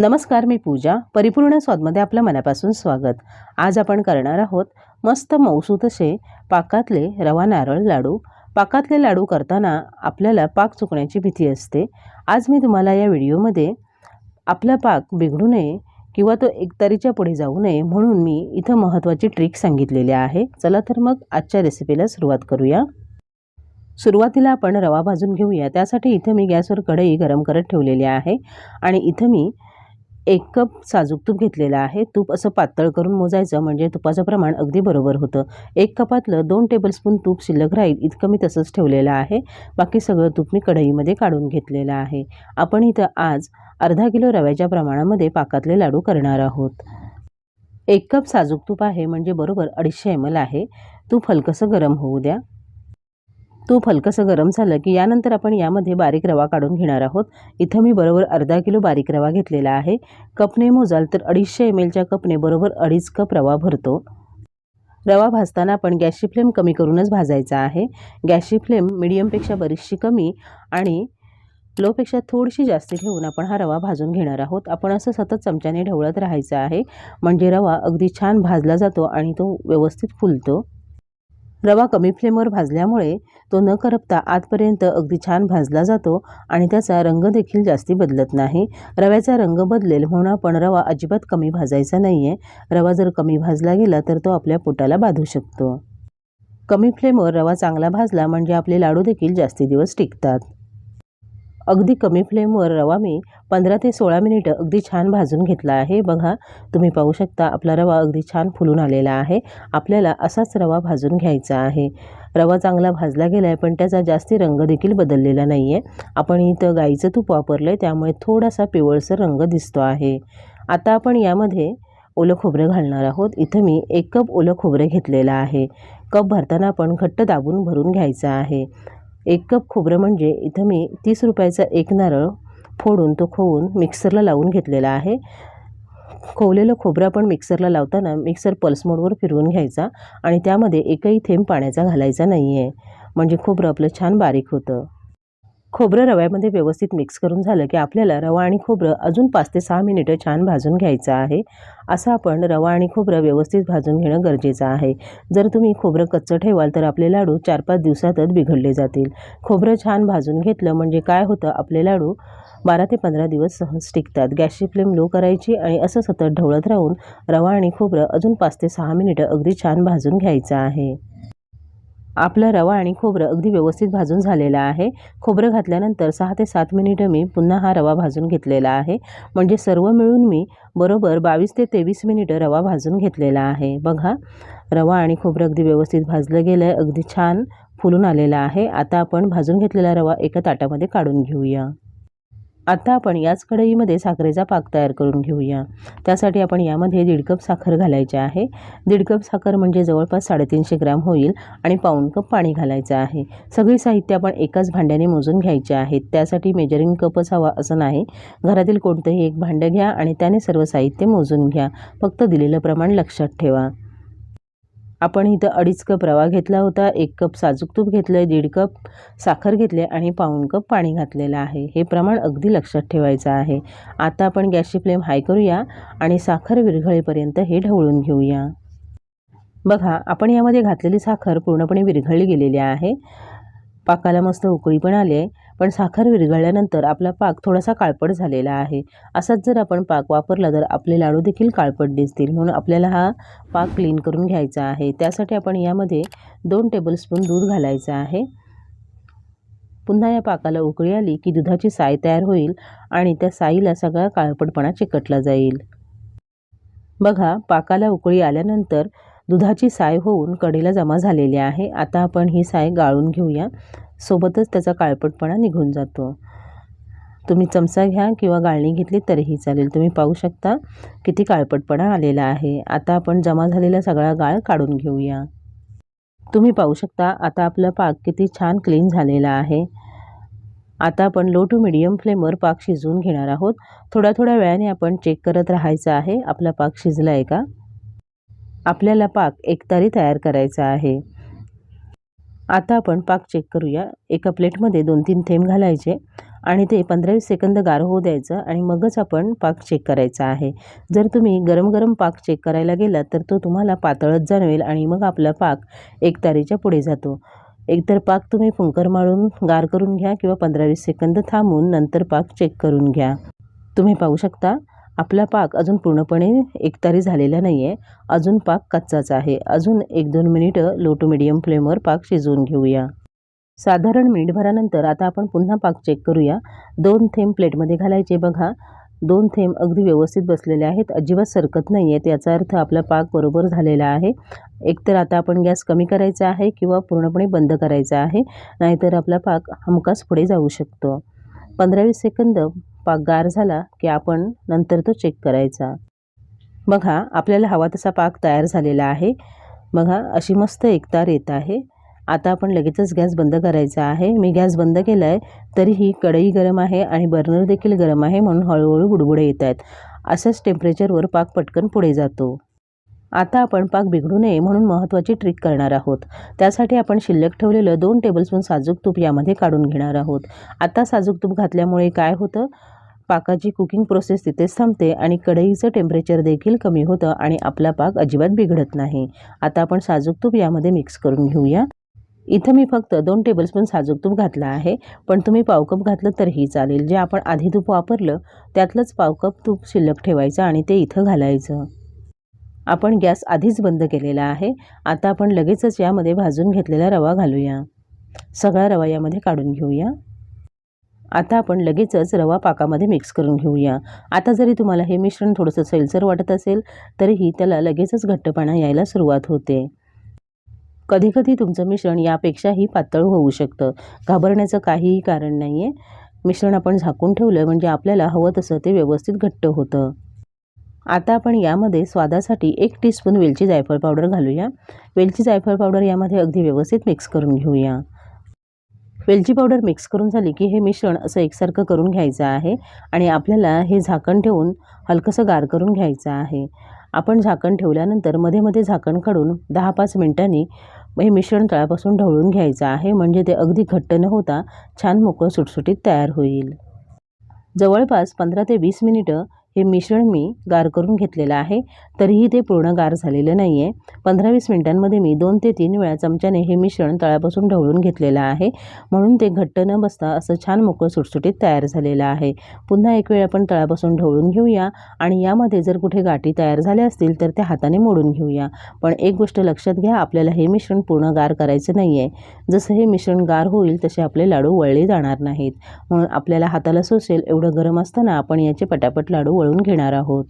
नमस्कार, मी पूजा. परिपूर्ण स्वादमध्ये आपलं मनापासून स्वागत. आज आपण करणार आहोत मस्त मऊसूत असे पाकातले रवा नारळ लाडू. पाकातले लाडू करताना आपल्याला पाक चुकण्याची भीती असते. आज मी तुम्हाला या व्हिडिओमध्ये आपला पाक बिघडू नये किंवा तो एकतारीच्या पुढे जाऊ नये म्हणून मी इथं महत्त्वाची ट्रिक सांगितलेली आहे. चला तर मग आजच्या रेसिपीला सुरुवात करूया. सुरुवातीला आपण रवा भाजून घेऊया. त्यासाठी इथं मी गॅसवर कढई गरम करत ठेवलेली आहे आणि इथं मी 1 कप साजूक तूप घेतलेलं आहे. तूप असं पातळ करून मोजायचं म्हणजे तुपाचं प्रमाण अगदी बरोबर होतं. 1 कपातलं 2 टेबलस्पून तूप शिल्लक राहील इतकं मी तसंच ठेवलेलं आहे. बाकी सगळं तूप मी कढईमध्ये काढून घेतलेलं आहे. आपण इथं आज अर्धा किलो रव्याच्या प्रमाणामध्ये पाकातले लाडू करणार आहोत. 1 कप साजूक तूप आहे म्हणजे बरोबर 250 ml आहे. तूप हलकंसं गरम होऊ द्या. तूप हलकंसं गरम झालं की यानंतर आपण यामध्ये बारीक रवा काढून घेणार आहोत. इथं मी बरोबर अर्धा किलो बारीक रवा घेतलेला आहे. कपने मोजाल तर 250 mlच्या कपने बरोबर 2.5 कप रवा भरतो. रवा भाजताना आपण गॅसची फ्लेम कमी करूनच भाजायचा आहे. गॅसची फ्लेम मिडियमपेक्षा बरीचशी कमी आणि लोपेक्षा थोडीशी जास्त ठेवून आपण हा रवा भाजून घेणार आहोत. आपण असं सतत चमच्याने ढवळत राहायचं आहे म्हणजे रवा अगदी छान भाजला जातो आणि तो व्यवस्थित फुलतो. रवा कमी फ्लेमवर भाजल्यामुळे तो न करपता आतपर्यंत अगदी छान भाजला जातो आणि त्याचा रंग देखील जास्ती बदलत नाही. रव्याचा रंग बदलेल म्हणून आपण रवा अजिबात कमी भाजायचा नाही आहे. रवा जर कमी भाजला गेला तर तो आपल्या पोटाला बाधू शकतो. कमी फ्लेमवर रवा चांगला भाजला म्हणजे आपले लाडू देखील जास्ती दिवस टिकतात. अगदी कमी फ्लेमवर रवा मी 15 ते 16 मिनिटं अगदी छान भाजून घेतला आहे. बघा, तुम्ही पाहू शकता आपला रवा अगदी छान फुलून आलेला आहे. आपल्याला असाच रवा भाजून घ्यायचा आहे. रवा चांगला भाजला गेला आहे पण त्याचा जास्ती रंग देखील बदललेला नाही आहे. आपण इथं गाईचं तूप वापरलं आहे त्यामुळे थोडासा पिवळसर रंग दिसतो आहे. आता आपण यामध्ये ओलं खोबरं घालणार आहोत. इथं मी 1 कप ओलं खोबरं घेतलेलं आहे. कप भरताना आपण घट्ट दाबून भरून घ्यायचं आहे. 1 कप खोबरं म्हणजे इथं मी 30 रुपयाचा 1 नारळ फोडून तो खवून मिक्सरला लावून घेतलेला आहे. खोवलेलं खोबरं आपण मिक्सरला लावताना मिक्सर पल्स मोडवर फिरवून घ्यायचा आणि त्यामध्ये एकही थेंब पाण्याचा घालायचा नाही आहे म्हणजे खोबरं आपलं छान बारीक होतं. खोबरं रव्यामध्ये व्यवस्थित मिक्स करून झालं की आपल्याला रवा आणि खोबरं अजून 5 ते 6 मिनिटं छान भाजून घ्यायचं आहे. असं आपण रवा आणि खोबरं व्यवस्थित भाजून घेणं गरजेचं आहे. जर तुम्ही खोबरं कच्चं ठेवाल तर आपले लाडू 4-5 दिवसातच बिघडले जातील. खोबरं छान भाजून घेतलं म्हणजे काय होतं, आपले लाडू 12 ते 15 दिवस सहज टिकतात. गॅसची फ्लेम लो करायची आणि असं सतत ढवळत राहून रवा आणि खोबरं अजून 5 ते 6 मिनिटं अगदी छान भाजून घ्यायचं आहे. आपला रवा आणि खोबरं अगदी व्यवस्थित भाजून झालेलं आहे. खोबरं घातल्यानंतर 6 ते 7 मिनिटं मी पुन्हा हा रवा भाजून घेतलेला आहे म्हणजे सर्व मिळून मी बरोबर 22 ते 23 मिनिटं रवा भाजून घेतलेला आहे. बघा, रवा आणि खोबरं अगदी व्यवस्थित भाजलं गेलं आहे. अगदी छान फुलून आलेला आहे. आता आपण भाजून घेतलेला रवा एका ताटामध्ये काढून घेऊया. आता आपण याच कढईमध्ये साखरेचा पाक तयार करून घेऊया. त्यासाठी आपण यामध्ये 1.5 कप साखर घालायची आहे. 1.5 कप साखर म्हणजे जवळपास 350 ग्राम होईल आणि पाऊण कप पाणी घालायचं आहे. सगळी साहित्य आपण एकाच भांड्याने मोजून घ्यायचे आहेत. त्यासाठी मेजरिंग कपच हवा असं नाही. घरातील कोणतंही एक भांडं घ्या आणि त्याने सर्व साहित्य मोजून घ्या. फक्त दिलेलं प्रमाण लक्षात ठेवा. आपण इथं 2.5 कप रवा घेतला होता, 1 कप साजूक तूप घेतलं आहे, 1.5 कप साखर घेतले आणि पाऊण कप पाणी घातलेलं आहे. हे प्रमाण अगदी लक्षात ठेवायचं आहे. आता आपण गॅसची फ्लेम हाय करूया आणि साखर विरघळेपर्यंत हे ढवळून घेऊया. बघा, आपण यामध्ये घातलेली साखर पूर्णपणे विरघळली गेलेली आहे. पाकाला मस्त उकळी पण आली आहे. पण साखर विरघळल्यानंतर आपला पाक थोडासा काळपट झालेला आहे. असाच जर आपण पाक वापरला तर आपले लाडू देखील काळपट दिसतील. म्हणून आपल्याला हा पाक क्लीन करून घ्यायचा आहे. त्यासाठी आपण यामध्ये 2 टेबलस्पून दूध घालायचं आहे. पुन्हा या पाकाला उकळी आली की दुधाची साय तयार होईल आणि त्या साईला सगळा काळपटपणा चिकटला जाईल. बघा, पाकाला उकळी आल्यानंतर दुधाची साय होऊन कढईला जमा झालेली आहे. आता आपण ही साय गाळून घेऊया. सोबतच त्याचा काळपटपणा निघून जातो. तुम्ही चमचा घ्या किंवा गाळणी घेतली तरीही चालेल. तुम्ही पाहू शकता किती काळपटपणा आलेला आहे. आता आपण जमा झालेला सगळा गाळ काढून घेऊया. तुम्ही पाहू शकता आता आपला पाक किती छान क्लीन झालेला आहे. आता आपण लो टू मिडियम फ्लेमवर पाक शिजवून घेणार आहोत. थोड्या वेळाने आपण चेक करत राहायचं आहे आपला पाक शिजला आहे का. आपल्याला पाक एकतारी तयार करायचा आहे. आता आपण पाक चेक करूया. एका प्लेटमध्ये 2-3 थेंब घालायचे आणि ते 15-20 सेकंद गार होऊ द्यायचं आणि मगच आपण पाक चेक करायचा आहे. जर तुम्ही गरम गरम पाक चेक करायला गेलात तर तो तुम्हाला पातळच जाणवेल आणि मग आपला पाक एकतारीच्या पुढे जातो. एकतर पाक तुम्ही फुंकर मारून गार करून घ्या किंवा 15-20 सेकंद थांबून नंतर पाक चेक करून घ्या. तुम्ही पाहू शकता आपला पाक अजून पूर्णपणे एकतारी झालेला नाही आहे. अजून पाक कच्चाच आहे. अजून 1-2 मिनिटं लो टू मीडियम फ्लेमवर पाक शिजवून घेऊया. साधारण मिनिटभरानंतर आता आपण पुन्हा पाक चेक करूया. 2 थेंब प्लेटमध्ये घालायचे. बघा 2 थेंब अगदी व्यवस्थित बसलेले आहेत, अजिबात सरकत नाही आहेत. याचा अर्थ आपला पाक बरोबर झालेला आहे. एकतर आता आपण गॅस कमी करायचा आहे किंवा पूर्णपणे बंद करायचा आहे, नाहीतर आपला पाक हमखास पुढे जाऊ शकतो. 15-20 सेकंद पाक गार झाला की आपण नंतर तो चेक करायचा. बघा आपल्याला हवा तसा पाक तयार झालेला आहे. बघा अशी मस्त एकतार येत आहे. आता आपण लगेचच गॅस बंद करायचा आहे. मी गॅस बंद केला आहे तरीही कढई गरम आहे आणि बर्नर देखील गरम आहे, म्हणून हळूहळू बुडबुडे येत आहेत. अशाच टेम्परेचरवर पाक पटकन पुढे जातो. आता आपण पाक बिघडू नये म्हणून महत्त्वाची ट्रिक करणार आहोत. त्यासाठी आपण शिल्लक ठेवलेलं 2 टेबलस्पून साजूक तूप यामध्ये काढून घेणार आहोत. आता साजूक तूप घातल्यामुळे काय होतं, पाकाची कुकिंग प्रोसेस तिथेच थांबते आणि कढईचं टेम्परेचर देखील कमी होतं आणि आपला पाक अजिबात बिघडत नाही. आता आपण साजूक तूप यामध्ये मिक्स करून घेऊया. इथं मी फक्त 2 टेबलस्पून साजूक तूप घातलं आहे, पण तुम्ही पाव कप घातलं तरीही चालेल. जे आपण आधी तूप वापरलं त्यातलंच पाव कप तूप शिल्लक ठेवायचं आणि ते इथं घालायचं. आपण गॅस आधीच बंद केलेला आहे. आता आपण लगेचच यामध्ये भाजून घेतलेला रवा घालूया. सगळा रवा यामध्ये काढून घेऊया. आता आपण लगेचच रवा पाकामध्ये मिक्स करून घेऊया. आता जरी तुम्हाला हे मिश्रण थोडंसं सैलसर वाटत असेल तरीही त्याला लगेचच घट्टपणा यायला सुरुवात होते. कधीकधी तुमचं मिश्रण यापेक्षाही पातळ होऊ शकतं. घाबरण्याचं काहीही कारण नाही आहे. मिश्रण आपण झाकून ठेवलं म्हणजे आपल्याला हवं तसं ते व्यवस्थित घट्ट होतं. आता आपण यामध्ये स्वादासाठी 1 टीस्पून वेलची जायफळ पावडर घालूया. वेलची जायफळ पावडर यामध्ये अगदी व्यवस्थित मिक्स करून घेऊया. वेलची पावडर मिक्स करून झाली की हे मिश्रण असं एकसारखं करून घ्यायचं आहे आणि आपल्याला हे झाकण ठेवून हलकंसं गार करून घ्यायचं आहे. आपण झाकण ठेवल्यानंतर मध्ये मध्ये झाकण काढून 10-5 मिनिटांनी हे मिश्रण तळापासून ढवळून घ्यायचं आहे, म्हणजे ते अगदी घट्ट न होता छान मोकळं सुटसुटीत तयार होईल. जवळपास 15 ते 20 मिनिटं हे मिश्रण मी गार करून घेतलेलं आहे, तरीही ते पूर्ण गार झालेलं नाही आहे. 15-20 मिनिटांमध्ये मी 2 ते 3 वेळा चमच्याने हे मिश्रण तळापासून ढवळून घेतलेलं आहे, म्हणून ते घट्ट न बसता असं छान मोकळं सुटसुटीत तयार झालेलं आहे. पुन्हा एक वेळ आपण तळापासून ढवळून घेऊया आणि यामध्ये जर कुठे गाठी तयार झाल्या असतील तर त्या हाताने मोडून घेऊया. पण एक गोष्ट लक्षात घ्या, आपल्याला हे मिश्रण पूर्ण गार करायचं नाही आहे. जसं हे मिश्रण गार होईल तसे आपले लाडू वळले जाणार नाहीत, म्हणून आपल्याला हाताला सोसेल एवढं गरम असताना आपण याचे पटापट लाडू वळून घेणार आहोत.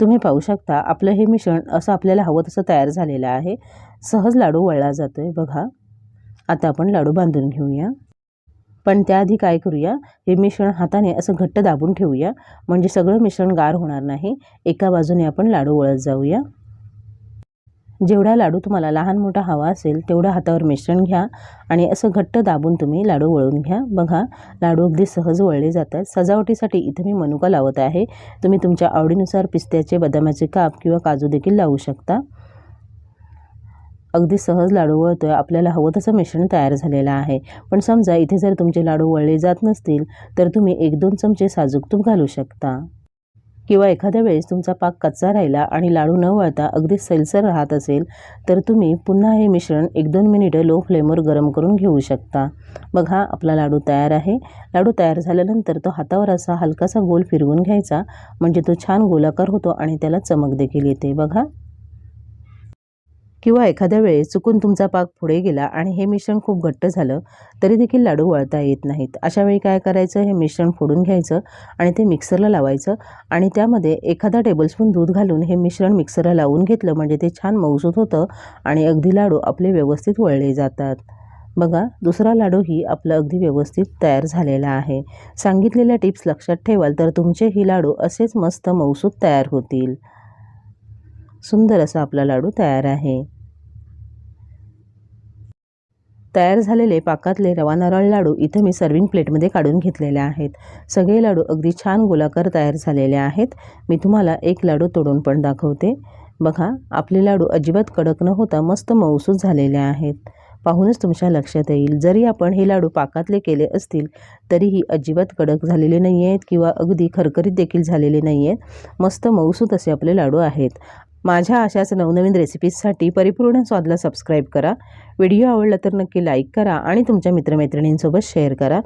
तुम्ही पाहू शकता आपलं हे मिश्रण असं आपल्याला हवं तसं तयार झालेलं आहे. सहज लाडू वळला जातोय. बघा आता आपण लाडू बांधून घेऊया. पण त्याआधी काय करूया, हे मिश्रण हाताने असं घट्ट दाबून ठेवूया, म्हणजे सगळं मिश्रण गार होणार नाही. एका बाजूने आपण लाडू वळत जाऊया. जेवढा लाडू तुम्हाला लहान मोठा हवा असेल तेवढं हातावर मिश्रण घ्या आणि असं घट्ट दाबून तुम्ही लाडू वळून घ्या. बघा लाडू अगदी सहज वळले जातात. सजावटीसाठी इथं मी मनुका लावत आहे. तुम्ही तुमच्या आवडीनुसार पिस्त्याचे, बदामाचे काप किंवा काजू देखील लावू शकता. अगदी सहज लाडू वळतोय. आपल्याला हवं तसं मिश्रण तयार झालेलं आहे. पण समजा इथे जर तुमचे लाडू वळले जात नसतील तर तुम्ही 1-2 चमचे साजूक तूप घालू शकता. किंवा एखाद्या वेळेस तुमचा पाक कच्चा राहिला आणि लाडू न वळता अगदी सैलसर राहत असेल तर तुम्ही पुन्हा हे मिश्रण 1-2 मिनिटं लो फ्लेमवर गरम करून घेऊ शकता. बघा आपला लाडू तयार आहे. लाडू तयार झाल्यानंतर तो हातावर असा हलकासा गोल फिरवून घ्यायचा, म्हणजे तो छान गोलाकार होतो आणि त्याला चमक देखील येते. बघा. किंवा एखाद्या वेळेस चुकून तुमचा पाक पुढे गेला आणि हे मिश्रण खूप घट्ट झालं तरी देखील लाडू वळता येत नाहीत. अशा वेळी काय करायचं, हे मिश्रण फोडून घ्यायचं आणि ते मिक्सरला लावायचं आणि त्यामध्ये एखादा टेबलस्पून दूध घालून हे मिश्रण मिक्सरला लावून घेतलं, म्हणजे ते छान मऊसूत होतं आणि अगदी लाडू आपले व्यवस्थित वळले जातात. बघा दुसरा लाडूही आपला अगदी व्यवस्थित तयार झालेला आहे. सांगितलेल्या टिप्स लक्षात ठेवाल तर तुमचे ही लाडू असेच मस्त मऊसूत तयार होतील. सुंदर असा आपला लाडू तयार आहे. तयार झालेले पाकातले रवा नारळ लाडू इथे मी सर्विंग प्लेटमध्ये काढून घेतलेले आहेत. सगळे लाडू अगदी छान गोलाकार तयार झालेले आहेत. मी तुम्हाला एक लाडू तोडून पण दाखवते. बघा आपले लाडू अजिबात कडक न होता मस्त मऊसूत झालेले आहेत. पाहूनच तुमच्या लक्षात येईल. जरी आपण हे लाडू पाकातले केले असतील तरीही अजिबात कडक झालेले नाही आहेत किंवा अगदी खरखरीत देखील झालेले नाही आहेत. मस्त मऊसूत असे आपले लाडू आहेत. माझ्या अशाच नवनवीन रेसिपीजसाठी परिपूर्ण स्वादला सबस्क्राईब करा. व्हिडिओ आवडला तर नक्की लाईक करा आणि तुमच्या मित्रमैत्रिणींसोबत शेअर करा.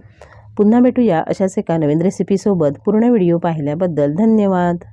पुन्हा भेटूया अशाच एका नवीन रेसिपीसोबत. पूर्ण व्हिडिओ पाहिल्याबद्दल धन्यवाद.